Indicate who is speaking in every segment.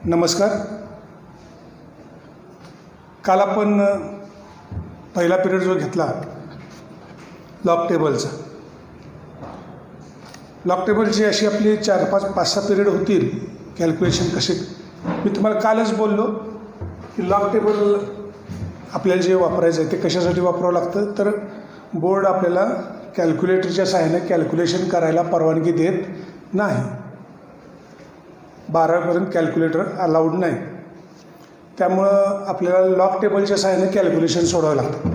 Speaker 1: नमस्कार. काल आपण पहिला पिरियड जो घेतला लॉग टेबलचा, लॉग टेबलची अशी आपली 4-5-5-6 पिरियड होतील. कॅल्क्युलेशन कसे, मी तुम्हाला कालच बोललो की लॉग टेबल आपल्याला जे वापरायचं आहे ते कशासाठी वापरावं लागतं, तर बोर्ड आपल्याला कॅल्क्युलेटरच्या सहाय्याने कॅल्क्युलेशन करायला परवानगी देत नाही. 12वीपर्यंत कॅल्क्युलेटर अलाउड नाही. त्यामुळं आपल्याला लॉग टेबलच्या सहाय्याने कॅल्क्युलेशन सोडवावं लागतं.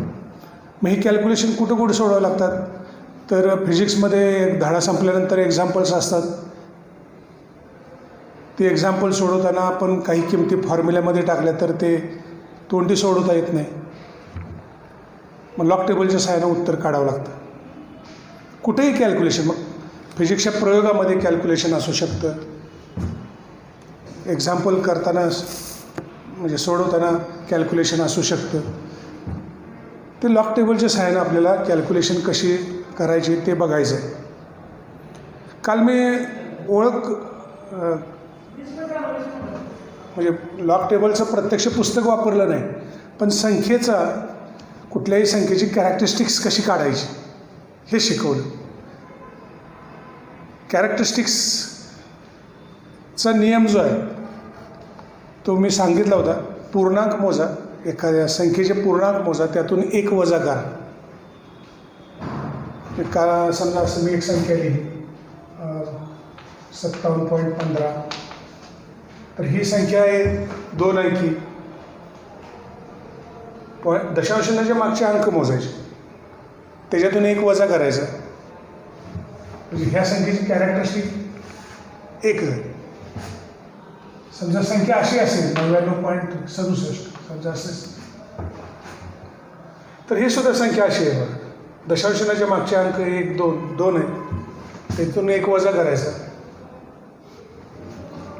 Speaker 1: मग ही कॅल्क्युलेशन कुठं कुठं सोडवावं लागतात, तर फिजिक्समध्ये धडा संपल्यानंतर एक्झाम्पल्स असतात. ते एक्झाम्पल सोडवताना आपण काही किमती फॉर्म्युल्यामध्ये टाकल्या तर ते तोंडी सोडवता येत नाही. मग लॉग टेबलच्या सहाय्याने उत्तर काढावं लागतं. कुठेही कॅल्क्युलेशन, मग फिजिक्सच्या प्रयोगामध्ये कॅल्क्युलेशन असू शकतं, एक्झाम्पल करताना म्हणजे सोडवताना कॅल्क्युलेशन असू शकतं. ते लॉग टेबलच्या सहाय्याने आपल्याला कॅल्क्युलेशन कशी करायची ते बघायचं आहे. काल मी ओळख म्हणजे लॉग टेबलचं प्रत्यक्ष पुस्तक वापरलं नाही, पण संख्येचा, कुठल्याही संख्येची कॅरेक्टरिस्टिक्स कशी काढायची हे शिकवलं. कॅरेक्टरिस्टिक्सचा नियम जो आहे तो मी सांगितला होता. पूर्णांक मोजा, एखाद्या संख्येचे पूर्णांक मोजा, त्यातून एक वजा करा. का समजा असं मी एक संख्या लिहिली 57.15, तर ही संख्या आहे 2 अंकी. दशांशाच्या मागचे अंक मोजायचे, त्याच्यातून एक वजा करायचा, म्हणजे ह्या संख्येची कॅरेक्टरिस्टिक 1 आहे. समजा संख्या अशी असेल 99.67, समजा असेल, तर ही सुद्धा संख्या अशी आहे बघा. दशांशाच्या मागचे अंक 1, 2 आहे, त्यातून एक वजा करायचा,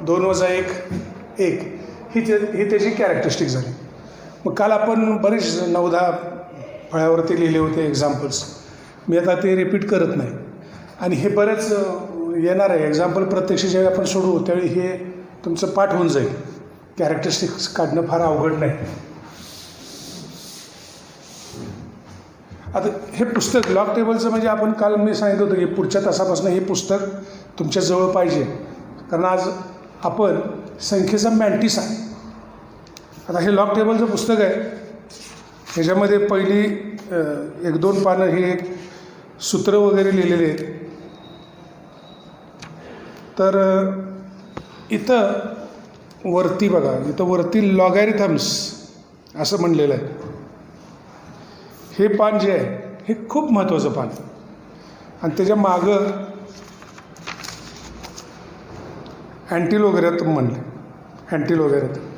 Speaker 1: 2 वजा 1 1, ही त्याची कॅरेक्टरिस्टिक झाली. मग काल आपण बरेच 9-10 फळ्यावरती लिहिले होते एक्झाम्पल्स. मी आता ते रिपीट करत नाही. आणि हे बरेच येणार आहे एक्झाम्पल. प्रत्यक्ष ज्यावेळी आपण सोडवू त्यावेळी हे तुमचं पाठ होऊन जाईल. कॅरेक्टरिस्टिक्स काढणं फार अवघड नाही. आता हे पुस्तक लॉग टेबलचं, म्हणजे आपण काल मी सांगितलं होतं की पुढच्या तासापासून हे पुस्तक तुमच्याजवळ पाहिजे, कारण आज आपण संख्येचा मॅन्टिसा. आता हे लॉग टेबलचं पुस्तक आहे. ह्याच्यामध्ये पहिली 1-2 पानं हे सूत्र वगैरे लिहिलेले आहेत. तर इथं वरती बघा, इथं वरती लॉगॅरिथम्स असं म्हणलेलं आहे. हे पान जे आहे हे खूप महत्त्वाचं पान, आणि त्याच्या मागं अँटिलॉगॅरिथम म्हणले. अँटिलॉगॅरिथम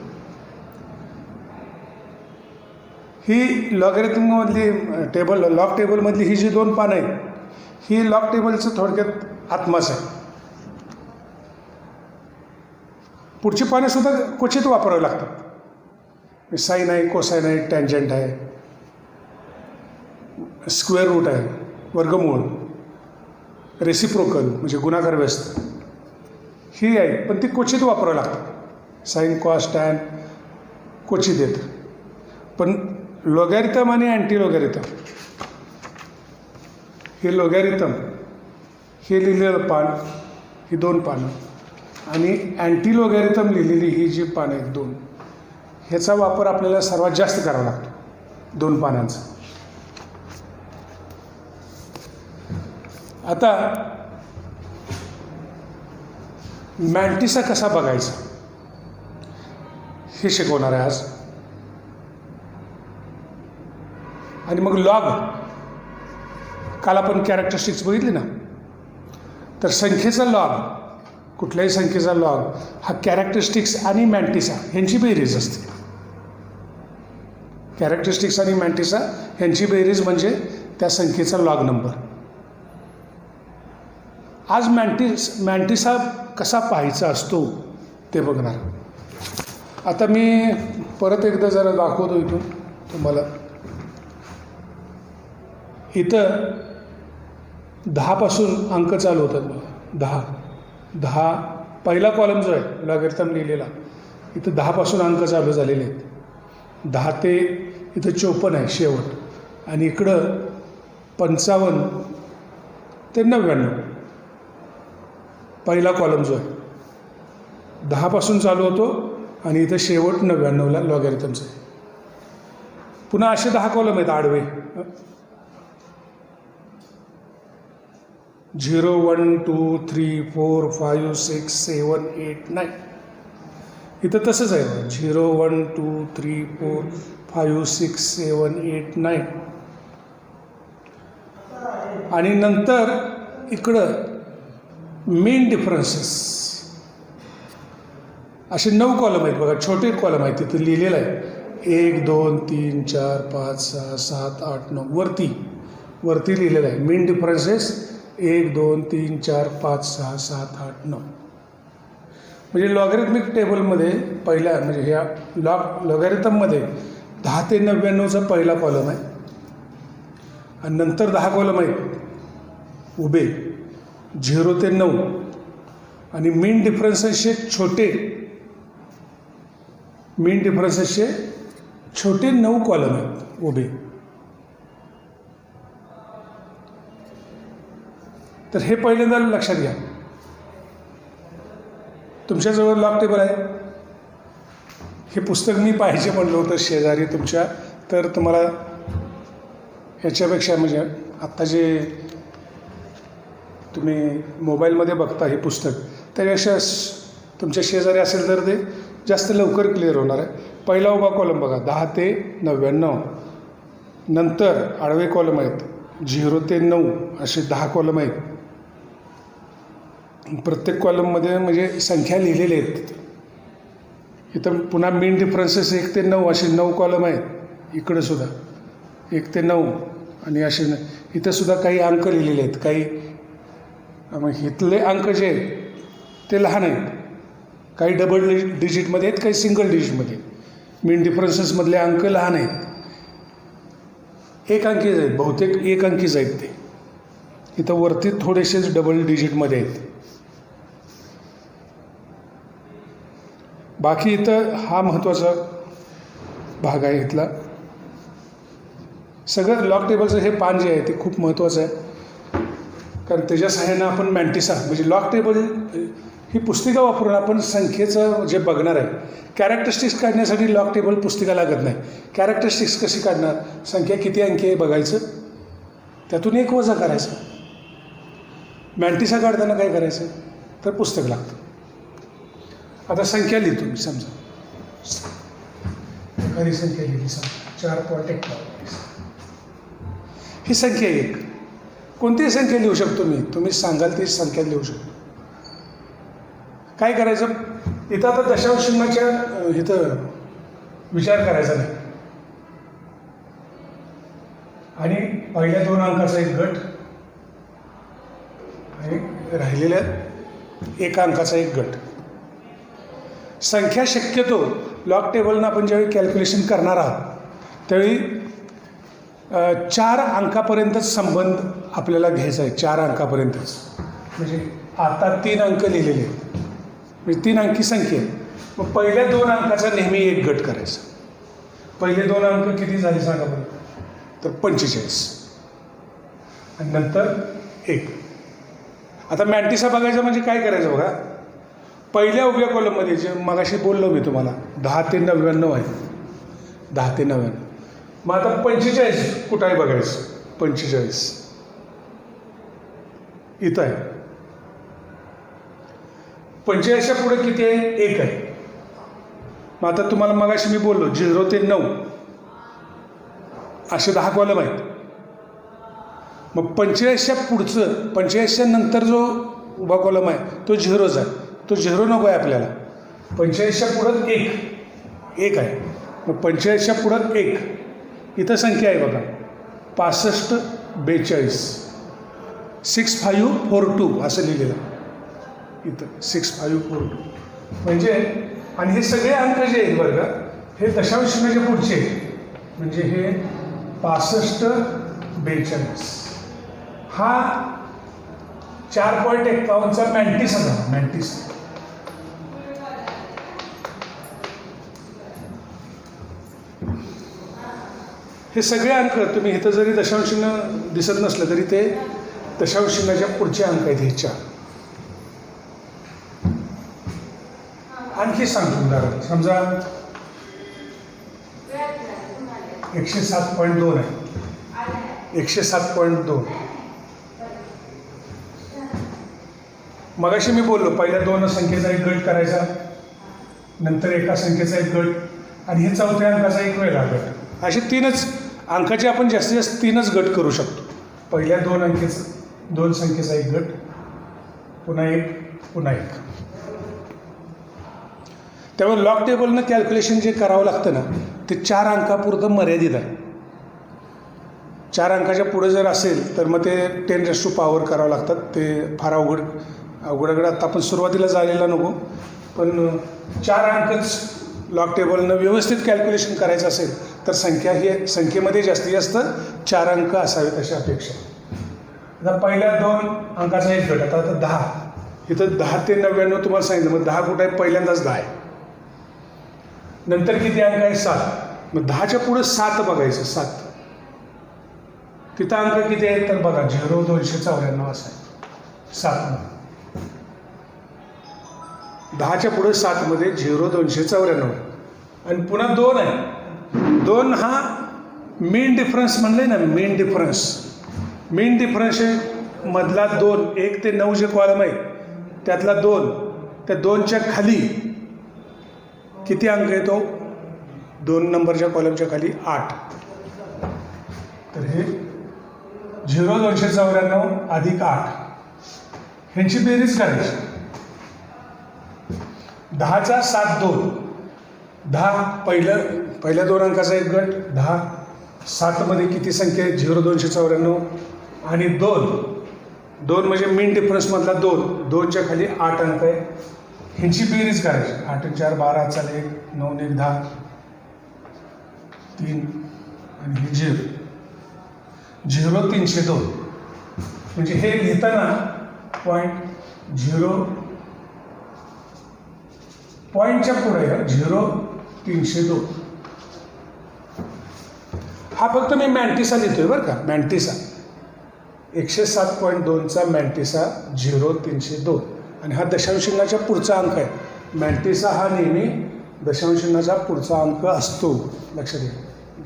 Speaker 1: ही लॉगॅरिथममधली लॉग टेबलमधली ही जी 2 पानं आहेत, ही लॉग टेबलचं थोडक्यात आत्माच आहे. पुढची पानेसुद्धा क्वचित वापरावी लागतात. साईन आहे, कोसाईन आहे, टँजंट आहे, स्क्वेअर रूट आहे, वर्गमूळ, रेसिप्रोकल म्हणजे गुणाकार व्यस्त, ही आहे, पण ती क्वचित वापरावी लागतात. साईन, कॉस, टॅन क्वचित येतं. पण लॉगॅरिथम आणि अँटी लॉगॅरिथम, हे लॉगॅरिथम हे लिहिलेलं पान, ही 2 पानं, आणि अँटी लॉगॅरिथम लिहिलेली ही जी पानं आहेत 2, ह्याचा वापर आपल्याला सर्वात जास्त करावा लागतो, 2 पानांचा. आता मॅन्टिसा कसा बघायचा हे शिकवणार आहे आज. आणि मग लॉग, काल आपण कॅरेक्टरिस्टिक्स बघितली ना, तर संख्येचा लॉग, कुठल्याही संख्येचा लॉग हा कॅरेक्टरिस्टिक्स आणि मॅन्टिसा ह्यांची बेरीज असते. कॅरेक्टरिस्टिक्स आणि मॅन्टिसा ह्यांची बेरीज म्हणजे त्या संख्येचा लॉग नंबर. आज मॅन्टिसा कसा पाहायचा असतो ते बघणार. आता मी परत एकदा जरा दाखवतो इथून तुम्हाला. इथं 10 पासून अंक चालू होतात बघा. 10 पहिला कॉलम जो आहे लॉगॅरिथम लिहिलेला इथं 10पासून अंक चालू झालेले आहेत. 10 ते इथं 54 आहे शेवट, आणि इकडं 55 ते 99 पहिला कॉलम जो आहे 10पासून चालू होतो आणि इथं शेवट 99ला लॉगॅरिथमचं आहे. पुन्हा असे 10 कॉलम आहेत आडवे. 0 1 2 3 4 5 6 7 8 9. इथं तसंच आहे. 0 1 2 3 4 5 6 7 8 9. आणि नंतर इकडं मेन डिफरन्सेस असे 9 कॉलम आहेत बघा, छोटे कॉलम आहेत. तिथं लिहिलेलं आहे 1 2 3 4 5 6 7 8 9. वरती लिहिलेलं आहे मेन डिफरन्सेस 1 2 3 4 5 6 7 8 9. म्हणजे लॉगॅरिथमिक टेबलमध्ये पहिल्या म्हणजे ह्या लॉगॅरिथममध्ये 10 ते 99चा पहिला कॉलम आहे, आणि नंतर 10 कॉलम आहेत उभे 0 ते 9, आणि मेन डिफरन्सेसचे छोटे 9 कॉलम आहेत उभे. तर हे पहिल्यांदा लक्षात घ्या. तुमच्याजवळ लॉग टेबल आहे. हे पुस्तक मी पाहिजे म्हणलं होतं शेजारी तुमच्या, तर तुम्हाला ह्याच्यापेक्षा म्हणजे आत्ता जे तुम्ही मोबाईलमध्ये बघता हे पुस्तक, त्यापेक्षा तुमच्या शेजारी असेल तर ते जास्त लवकर क्लिअर होणार आहे. पहिला उभा कॉलम बघा 10 ते 99. नंतर आडवे कॉलम आहेत 0 ते 9 असे 10 कॉलम आहेत. प्रत्येक कॉलममध्ये म्हणजे संख्या लिहिलेल्या आहेत. इथं पुन्हा मेन डिफरन्सेस 1 ते 9 असे 9 कॉलम आहेत. इकडं सुद्धा 1 ते 9 आणि असे इथं सुद्धा काही अंक लिहिलेले आहेत. काही मग इथले अंक जे आहेत ते लहान आहेत, काही डबल डिजिटमध्ये आहेत, काही सिंगल डिजिटमध्ये. मेन डिफरन्सेसमधले अंक लहान आहेत, 1 अंकीच आहेत, बहुतेक 1 अंकीच आहेत ते. इथं वरती थोडेसेच डबल डिजिटमध्ये आहेत. बाकी इथं हा महत्त्वाचा भाग आहे इथला. सगळं लॉग टेबलचं हे पान जे आहे ते खूप महत्त्वाचं आहे, कारण त्याच्या सहाय्यानं आपण मॅन्टिसा म्हणजे लॉग टेबल ही पुस्तिका वापरून आपण संख्येचं जे बघणार आहे. कॅरेक्टरिस्टिक्स काढण्यासाठी लॉग टेबल पुस्तिका लागत नाही. कॅरेक्टरिस्टिक्स कशी काढणार? संख्या किती अंकी आहे बघायचं, त्यातून 1 वजा करायचं. मॅन्टिसा काढताना काय करायचं तर पुस्तक लागतं. आता संख्या लिहितो मी. समजा एखादी संख्या लिहिली, समजा 4.41. ही संख्या 1. कोणतीही संख्या लिहू शकतो मी, तुम्ही सांगाल ती संख्या लिहू शकतो. काय करायचं इथं आता दशांश चिन्हाच्या इथं विचार करायचा नाही, आणि पहिल्या 2 अंकाचा एक गट आणि राहिलेल्या 1 अंकाचा एक गट. संख्या शक्यतो लॉग टेबलनं आपण ज्यावेळी कॅल्क्युलेशन करणार आहात त्यावेळी 4 अंकापर्यंतच संबंध आपल्याला घ्यायचा आहे. 4 अंकापर्यंतच. म्हणजे आता 3 अंक लिहिलेले आहेत, म्हणजे 3 अंकी संख्या आहे. मग पहिल्या 2 अंकाचा नेहमी एक गट करायचा. पहिले 2 अंक किती झाले सांगा बरं, तर 45, आणि नंतर 1. आता मॅन्टिसा बघायचं म्हणजे काय करायचं बघा. पहिल्या उभ्या कॉलममध्ये जे मगाशी बोललो मी तुम्हाला 10 ते 99 आहे. 10 ते 99. मग आता 45 कुठं आहे बघायचं. 45 इथं आहे. 45च्या पुढे किती आहे? 1 आहे. मग आता तुम्हाला मगाशी मी बोललो 0 ते 9 असे 10 कॉलम आहेत. मग 45च्या पुढचं 45च्या नंतर जो उभा कॉलम आहे तो 0च आहे. तो 0 नको आहे आपल्याला. 45च्या पुढं 1 आहे. मग 45च्या पुढं 1 इथं संख्या आहे बघा 65 42 6542 असं लिहिलेलं आहे इथं 6542. म्हणजे आणि हे सगळे अंक जे आहेत बरं का हे दशांश चिन्हाच्या पुढचे, म्हणजे हे 65 42 हा 4.51चा मॅन्टिसा झाला. मॅन्टिसा हे सगळे अंक तुम्ही इथं जरी दशांश चिन्ह दिसत नसलं तरी ते दशांश चिन्हाच्या पुढचे अंक आहेत हे 4. आणखी सांगतो उदाहरण. समजा 107.2 आहे. 107.2. मगाशी मी बोललो पहिल्या 2 संख्येचा एक गट करायचा, नंतर एका संख्येचा एक गट आणि हे चौथ्या अंकाचा एक वेगळा गट. असे 3च अंकाचे आपण जास्तीत जास्त 3च गट करू शकतो. पहिल्या 2 संख्येचा एक गट, पुन्हा एक. त्यामुळे लॉग टेबलनं कॅल्क्युलेशन जे करावं लागतं ना ते 4 अंकापुरतं मर्यादित आहे. 4 अंकाच्या पुढे जर असेल तर मग ते 10⁻⁴ करावं लागतात. ते फार अवघड आता आपण सुरुवातीला जायला नको, पण 4 अंकच लॉग टेबलनं व्यवस्थित कॅल्क्युलेशन करायचं असेल तर संख्येमध्ये जास्तीत जास्त 4 अंक असावेत अशी अपेक्षा. आता पहिल्या 2 अंकाचा एक गट. आता 10 इथं 10 ते 99 तुम्हाला सांगितलं. मग 10 कुठं आहे? पहिल्यांदाच 10 आहे. नंतर किती अंक आहे? 7. मग 10च्या पुढे 7 बघायचं. 7 तिथं अंक किती आहेत तर बघा 0,294 असं आहे 7. 10च्या पुढे 7 मध्ये 0,294 आणि पुन्हा 2 आहे. 2 हा मीन डिफरन्स म्हणले ना, मीन डिफरन्स मधला 2 1 ते 9 जे कॉलम आहे त्यातला 2, त्या 2च्या खाली किती अंक येतो? 2 नंबरच्या कॉलमच्या खाली 8. तर हे 0,294 अधिक 8 ह्यांची बेरीज करायची. 10चा 7 2. 10 पहिल्या 2 अंकाचा एक गट. 10 7 मध्ये किती संख्या आहे? 0,294 आणि 2 म्हणजे मीन डिफरन्समधला 2च्या खाली 8 अंक आहे. ह्यांची बेरीज करायची. 8 4 12 चालेल 1 9 1 10 3 आणि हे 0,302 म्हणजे हे लिहिताना पॉईंटच्या पुढे 0,302. हा फक्त मी मॅन्टिसा लिहितोय बरं का. मॅन्टिसा 107.2चा मॅन्टिसा 0,302 आणि हा दशांश चिन्हाच्या पुढचा अंक आहे. मॅन्टिसा हा नेहमी दशांश चिन्हाचा पुढचा अंक असतो, लक्षात घ्या.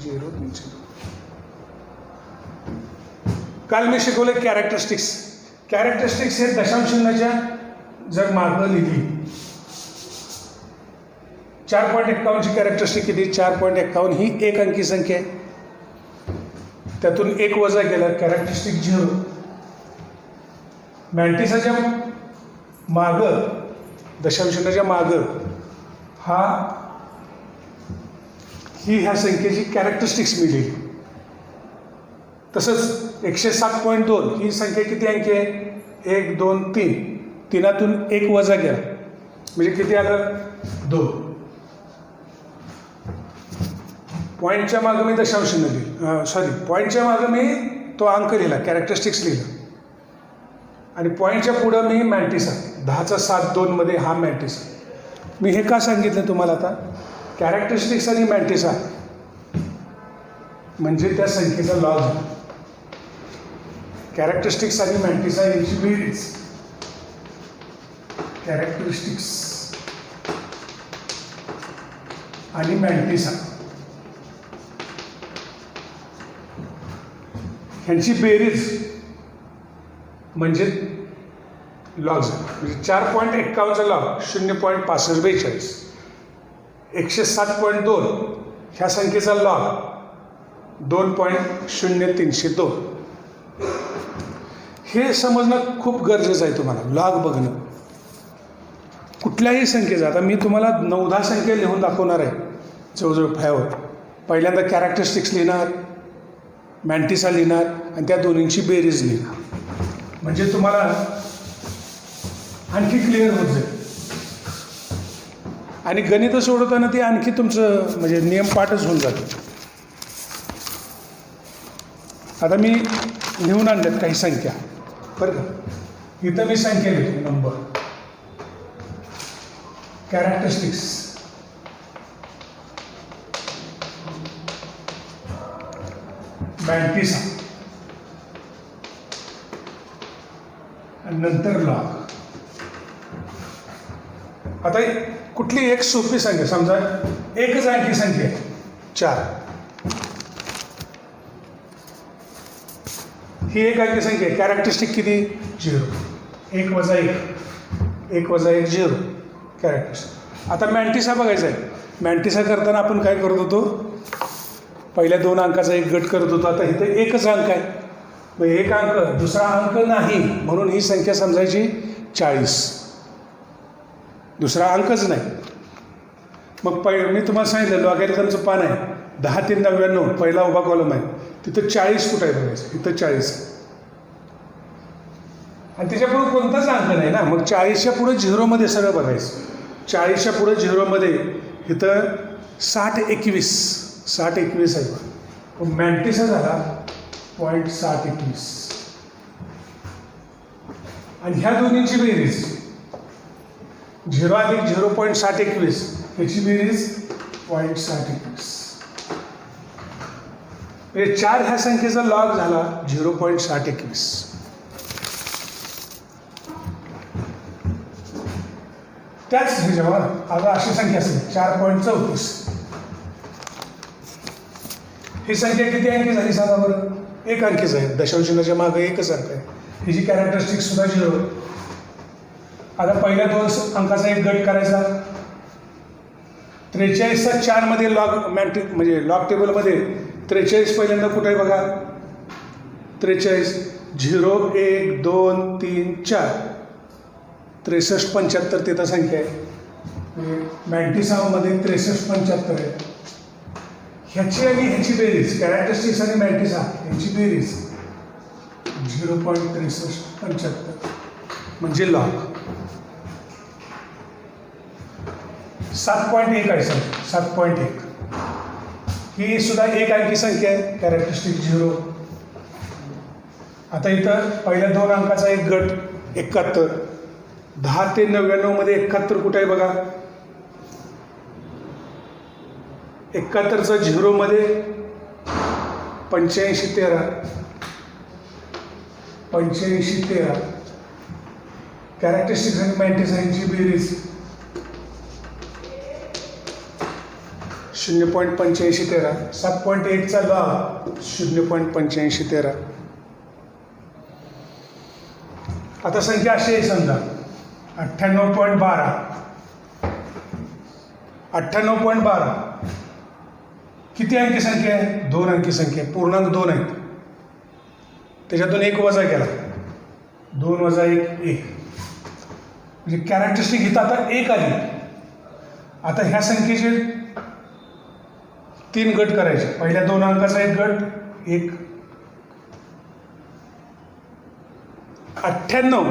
Speaker 1: 0,302. काल मी शिकवले कॅरेक्टरिस्टिक्स हे दशांश चिन्हाच्या जर मागं लिहिली. 4.51 ची कॅरेक्टरिस्टिक किती? 4.51 ही एक अंकी संख्या आहे. त्यातून 1 वजा केला कॅरेक्टरिस्टिक 0. मॅन्टिसाच्या मागं दशांश चिन्हाच्या मागं ही ह्या संख्येची कॅरेक्टरिस्टिक्स मी लिहिली. तसंच 107.2 ही संख्या किती अंकी आहे? 1 2 3. 3तून 1 वजा केला म्हणजे किती आलं? 2. पॉईंटच्या मागं मी दशांश चिन्ह लिहिलं. पॉईंटच्या मागं मी तो अंक लिहिला, कॅरेक्टरिस्टिक्स लिहिलं. आणि पॉईंटच्या पुढं मी मॅन्टिसा 10चा 7 2 मध्ये हा मॅन्टिसा. मी हे का सांगितलं तुम्हाला? आता कॅरेक्टरिस्टिक्स आणि मॅन्टिसा म्हणजे त्या संख्येचा लॉग झाला. कॅरेक्टरिस्टिक्स आणि मॅन्टिसा यांची बेरीज. कॅरेक्टरिस्टिक्स आणि मॅन्टिसा ह्यांची बेरीज म्हणजे लॉग झाला. म्हणजे 4.51चा लॉग 0.6542. 107.2 ह्या संख्येचा लॉग 2.0302. हे समजणं खूप गरजेचं आहे तुम्हाला. लॉग बघणं कुठल्याही संख्येचा. आता मी तुम्हाला 9-10 संख्या लिहून दाखवणार आहे जवळजवळ फळ्यावर. पहिल्यांदा कॅरेक्टरिस्टिक्स लिहिणार, मॅन्टिसा लिहिणार आणि त्या दोन्हींची बेरीज लिहिणार. म्हणजे तुम्हाला आणखी क्लिअर होत जाईल. आणि गणितं सोडवताना ते आणखी तुमचं म्हणजे नियम पाठच होऊन जातो. आता मी लिहून आणल्यात काही संख्या बरं का. इथं मी संख्या लिहितो नंबर. कॅरेक्टरिस्टिक्स मॅन्टिसा आणि नंतर लॉग. आता कुठली एक सोपी संख्या, समजा एकच अंकी संख्या आहे 4, ही एक अंकी संख्या आहे. कॅरेक्टरिस्टिक किती? 0. 1 वजा 1 वजा 1 0 कॅरेक्टरिस्टिक. आता मॅन्टिसा बघायचा आहे. मॅन्टिसा करताना आपण काय करत होतो? पहिल्या 2 अंकाचा एक गट करत होतो. आता इथे एकच अंक आहे, मग एक अंक दुसरा अंक नाही, म्हणून ही संख्या समजायची 40. दुसरा अंकच नाही. मग मी तुम्हाला सांगितलं लॉगॅरिथमचं पान आहे 10 ते 99, पहिला उभा कॉलम आहे, तिथं 40 कुठं आहे बघायचं? इथं 40 आहे आणि त्याच्यापुढे कोणताच अंक नाही ना, मग 40च्या पुढे 0मध्ये सगळं बघायचं. 40च्या पुढे 0मध्ये इथं 60-21 आहे. मग मॅन्टिसा झाला 0.6021 आणि ह्या दोन्हींची बेरीज 0 अधिक 0.6021 याची बेरीज 0.6021. म्हणजे 4 ह्या संख्येचा लॉग झाला 0.6021. त्याच ह्याच्यावर आता अशी संख्या असेल 4.34. ही संख्या किती अंकी झाली सांगा बरं? एक अंकीच आहे. दशांशचिन्हाच्या मागे एकच अंक आहे. हिची कॅरेक्टरिस्टिक सुद्धा 0. आता पहिल्या 2 अंकाचा एक गट करायचा. 43चा 4 मध्ये लॉग म्हणजे लॉग टेबलमध्ये 43 पहिल्यांदा कुठे आहे बघा? 43 0 1 2 3 4 63 75 तिथं संख्या आहे. मॅन्टिसामध्ये 63 75 आहे. ह्याची आणि ह्याची बेरीज, कॅरेक्टरिस्टिक्स आणि मॅन्टिसा ह्याची बेरीज 0.63 75 म्हणजे लॉग 7.1 आहे सर. 7.1 ही सुद्धा एक अंकी संख्या आहे. कॅरेक्टरिस्टिक 0. आता इथं पहिल्या 2 अंकाचा एक गट 71. 10 ते 99 मध्ये 71 कुठे आहे बघा? 71चा 0 मध्ये 85-13 85-13 कॅरेक्टरिस्टिक्स आणि मॅन्टिसाची बेरीज 0.85-13. 7.1चा लॉग 0.85-13. आता संख्या अशी आहे समजा 98.12. 98.12 किती अंकी संख्या आहे? 2 अंकी संख्या आहे. पूर्णांक 2 आहेत. त्याच्यातून 1 वजा केला. 2 वजा 1 1 म्हणजे कॅरेक्टरिस्टिक इथं आता 1 आली. आता ह्या संख्येचे 3 गट करायचे. पहिल्या 2 अंकाचा एक गट 1. 98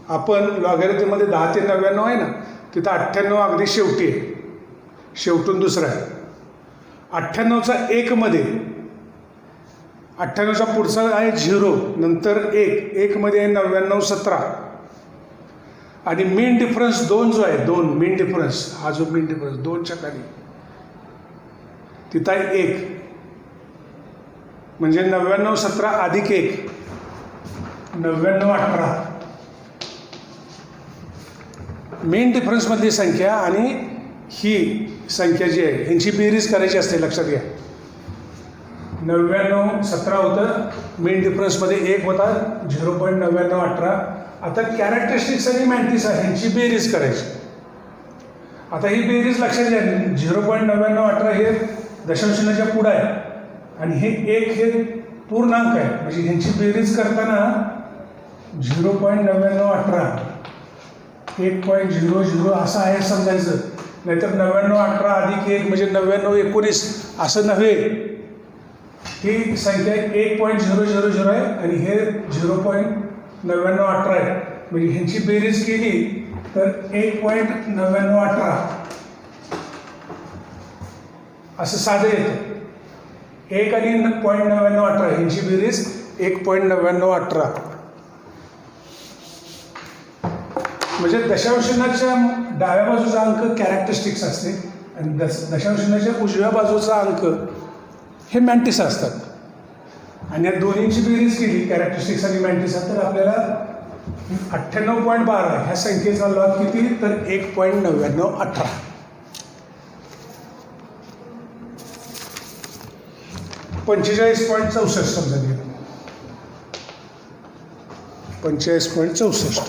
Speaker 1: आपण लॉगॅरिथममध्ये 10 ते 99 आहे ना, तिथं 98 अगदी शेवटी आहे. शेवटून दुसरा आहे. 98चा 1 मध्ये 98चा पुढचा आहे 0, नंतर 1 मध्ये आहे 99-17 आणि मीन डिफरन्स 2 जो आहे 2 मीन डिफरन्स, हा जो मीन डिफरन्स 2च्या खाली तिथं आहे 1 म्हणजे 99-17 अधिक 1 99-18 मीन डिफरन्समधली संख्या आणि ही संख्या जी आहे ह्यांची बेरीज करायची असते. लक्षात घ्या 99-17 होतं. मीन डिफरन्समध्ये 1 होता 0.9918. आता कॅरेक्टरिस्टिक्स आणि मॅन्टिसा ह्यांची बेरीज करायची. आता ही बेरीज लक्षात घ्या 0.9918 हे दशांशचिन्हाच्या पुढं आहे आणि हे 1 हे पूर्णांक आहे. म्हणजे ह्यांची बेरीज करताना 0.9918 1.00 असं आहे समजायचं. नाहीतर 99-18 अधिक 1 म्हणजे 99-19 असं नव्हे. ही संख्या 1.000 आहे आणि हे 0.9918 आहे. म्हणजे ह्यांची बेरीज केली तर 1.9918 असं साधं येतं. 1 आणि 0.9918 ह्यांची बेरीज 1.9918 म्हणजे दशांशचिन्हाच्या डाव्या बाजूचा अंक कॅरेक्टरिस्टिक्स असते आणि दशांशचिन्हाच्या उजव्या बाजूचा अंक हे मॅन्टिसा असतात. आणि या दोन्हींची बेरीज केली, कॅरेक्टरिस्टिक्स आणि मॅन्टिसा, तर आपल्याला 98.12 ह्या संख्येचा लॉग किती, तर 1.9918. 45.64 समजा दिलं. 45.64.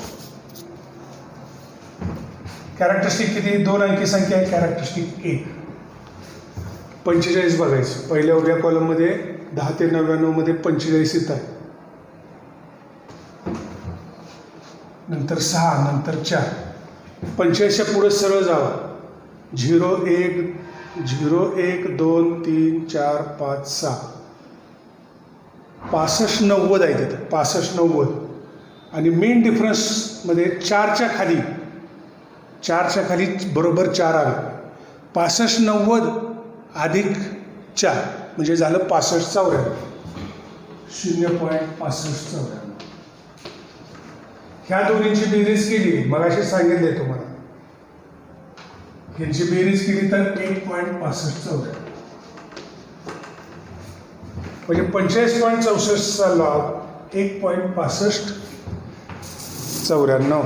Speaker 1: कॅरेक्टरिस्टिक किती, 2 अंकी संख्या आहे, कॅरेक्टरिस्टिक 1. 45 बघायचं, पहिल्या उभ्या कॉलममध्ये 10 ते 99 मध्ये 45 येत आहे, नंतर 6, नंतर 4. 45च्या पुढे सरळ जावा, 0 1 0 1 2 3 4 5 6, 65 90 आहे तिथं, 65 90. आणि मेन डिफरन्समध्ये 4च्या खाली बरोबर 4 आले, 65 90 अधिक 4 म्हणजे झालं 65 94, 0.6594. ह्या दोन्हींची बेरीज केली, मगाशी सांगितले तुम्हाला, ह्यांची बेरीज केली तर 1.6594. म्हणजे 45.64चा लॉग 1.6594.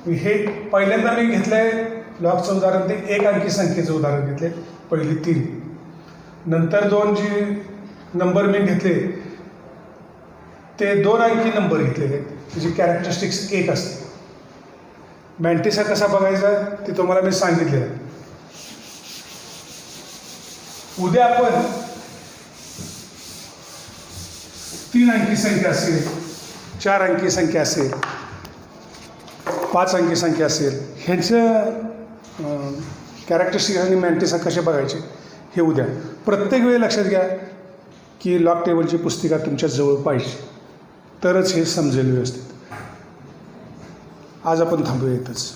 Speaker 1: हे पहिल्यांदा मी घेतलंय लॉगचं उदाहरण, ते 1 अंकी संख्येचं उदाहरण घेतले, पहिली 3. नंतर 2 जी नंबर मी घेतले ते 2 अंकी नंबर घेतलेले, त्याची कॅरेक्टरिस्टिक्स 1 असते. मॅन्टिसा कसा बघायचा ते तुम्हाला मी सांगितलेलं आहे. उद्या आपण 3 अंकी संख्या असेल, 4 अंकी संख्या असेल, 5 अंकी संख्या असेल, ह्यांचं कॅरेक्टरिस्टिक आणि मॅन्टिसा कसे बघायचे हे उद्या. प्रत्येक वेळी लक्षात घ्या की लॉग टेबलची पुस्तिका तुमच्या जवळ पाहिजे, तरच हे समजेल व्यवस्थित. आज आपण थांबूया इथंच.